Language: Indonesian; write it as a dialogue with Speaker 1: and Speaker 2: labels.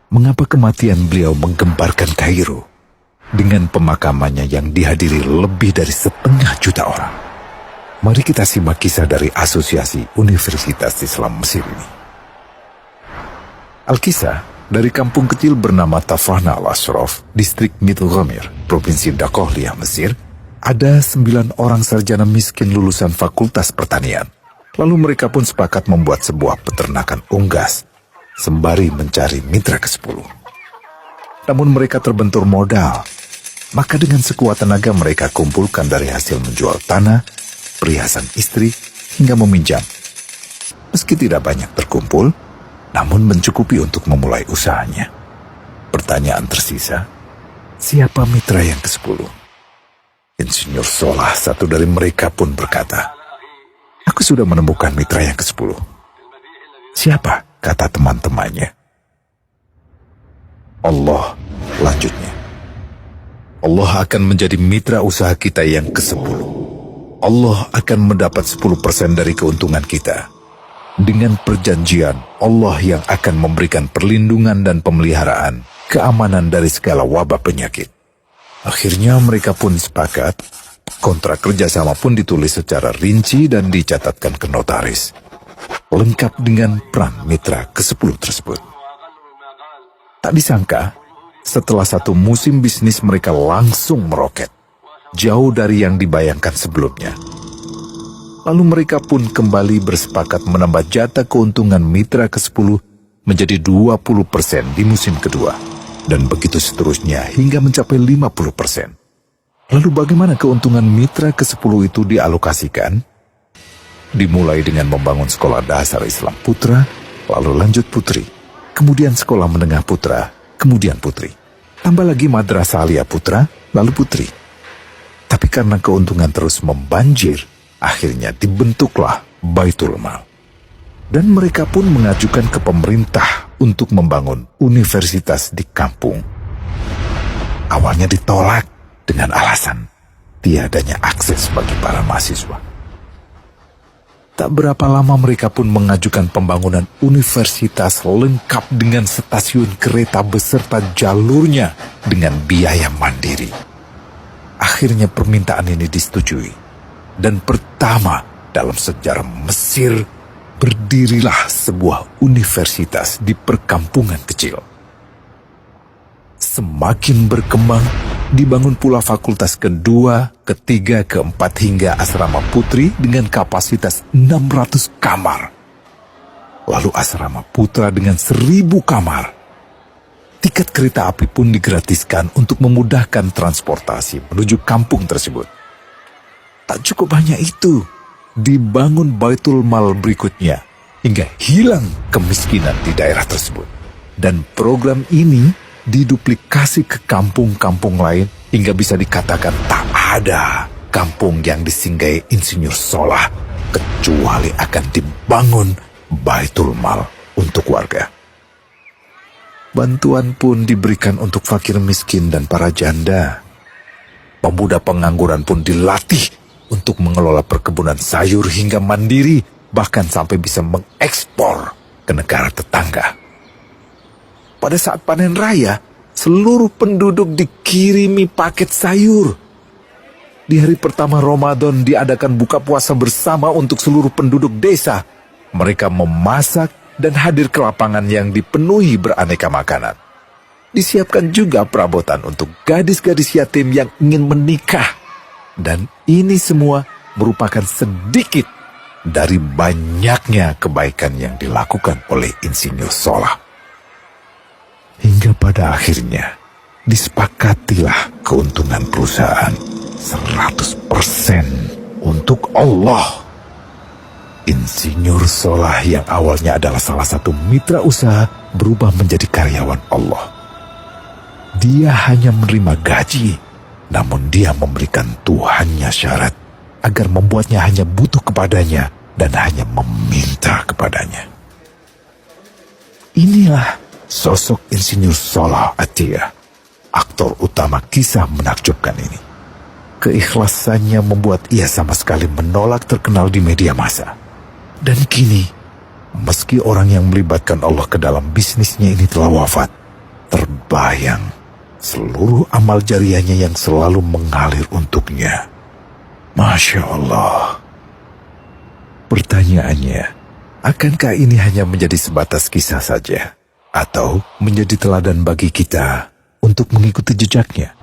Speaker 1: mengapa kematian beliau menggemparkan Kairo dengan pemakamannya yang dihadiri lebih dari 500.000 orang. Mari kita simak kisah dari Asosiasi Universitas Islam Mesir ini. Al-Kisah dari kampung kecil bernama Tafahna al-Ashraf, distrik Middle Ghamir, provinsi Dakohliyah, Mesir, ada 9 orang sarjana miskin lulusan Fakultas Pertanian. Lalu mereka pun sepakat membuat sebuah peternakan unggas, sembari mencari mitra ke-10. Namun mereka terbentur modal, maka dengan sekuat tenaga mereka kumpulkan dari hasil menjual tanah, perhiasan istri, hingga meminjam. Meski tidak banyak terkumpul, namun mencukupi untuk memulai usahanya. Pertanyaan tersisa, siapa mitra yang ke-10? Insinyur Solah, satu dari mereka, pun berkata, "Aku sudah menemukan mitra yang ke-10. Siapa?" kata teman-temannya. "Allah," lanjutnya. "Allah akan menjadi mitra usaha kita yang ke-10. Allah akan mendapat 10% dari keuntungan kita. Dengan perjanjian, Allah yang akan memberikan perlindungan dan pemeliharaan, keamanan dari segala wabah penyakit." Akhirnya mereka pun sepakat. Kontrak kerjasama pun ditulis secara rinci dan dicatatkan ke notaris, lengkap dengan peran mitra ke-10 tersebut. Tak disangka, setelah 1 musim bisnis mereka langsung meroket, jauh dari yang dibayangkan sebelumnya. Lalu mereka pun kembali bersepakat menambah jatah keuntungan mitra ke-10 menjadi 20% di musim kedua, dan begitu seterusnya hingga mencapai 50%. Lalu bagaimana keuntungan mitra ke-10 itu dialokasikan? Dimulai dengan membangun sekolah dasar Islam putra, lalu lanjut putri, kemudian sekolah menengah putra, kemudian putri. Tambah lagi madrasah aliyah putra, lalu putri. Tapi karena keuntungan terus membanjir, akhirnya dibentuklah Baitul Mal. Dan mereka pun mengajukan ke pemerintah untuk membangun universitas di kampung. Awalnya ditolak dengan alasan tiadanya akses bagi para mahasiswa. Tak berapa lama mereka pun mengajukan pembangunan universitas lengkap dengan stasiun kereta beserta jalurnya dengan biaya mandiri. Akhirnya permintaan ini disetujui, dan pertama dalam sejarah Mesir berdirilah sebuah universitas di perkampungan kecil. Semakin berkembang, dibangun pula fakultas kedua, ketiga, keempat hingga asrama putri dengan kapasitas 600 kamar. Lalu asrama putra dengan 1.000 kamar. Tiket kereta api pun digratiskan untuk memudahkan transportasi menuju kampung tersebut. Tak cukup hanya itu, dibangun Baitul Mal berikutnya hingga hilang kemiskinan di daerah tersebut. Dan program ini diduplikasi ke kampung-kampung lain hingga bisa dikatakan tak ada kampung yang disinggahi Insinyur Solah kecuali akan dibangun Baitul Mal untuk warga. Bantuan pun diberikan untuk fakir miskin dan para janda. Pemuda pengangguran pun dilatih untuk mengelola perkebunan sayur hingga mandiri, bahkan sampai bisa mengekspor ke negara tetangga. Pada saat panen raya, seluruh penduduk dikirimi paket sayur. Di hari pertama Ramadan diadakan buka puasa bersama untuk seluruh penduduk desa. Mereka memasak dan hadir ke lapangan yang dipenuhi beraneka makanan. Disiapkan juga perabotan untuk gadis-gadis yatim yang ingin menikah. Dan ini semua merupakan sedikit dari banyaknya kebaikan yang dilakukan oleh Insinyur Solah. Hingga pada akhirnya disepakatilah keuntungan perusahaan 100% untuk Allah. Insinyur Solah yang awalnya adalah salah satu mitra usaha berubah menjadi karyawan Allah. Dia hanya menerima gaji, namun dia memberikan Tuhannya syarat agar membuatnya hanya butuh kepadanya dan hanya meminta kepadanya. Inilah sosok Insinyur Solah Atiyah, aktor utama kisah menakjubkan ini. Keikhlasannya membuat ia sama sekali menolak terkenal di media massa. Dan kini, meski orang yang melibatkan Allah ke dalam bisnisnya ini telah wafat, terbayang seluruh amal jariahnya yang selalu mengalir untuknya. Masya Allah. Pertanyaannya, akankah ini hanya menjadi sebatas kisah saja? Atau menjadi teladan bagi kita untuk mengikuti jejaknya?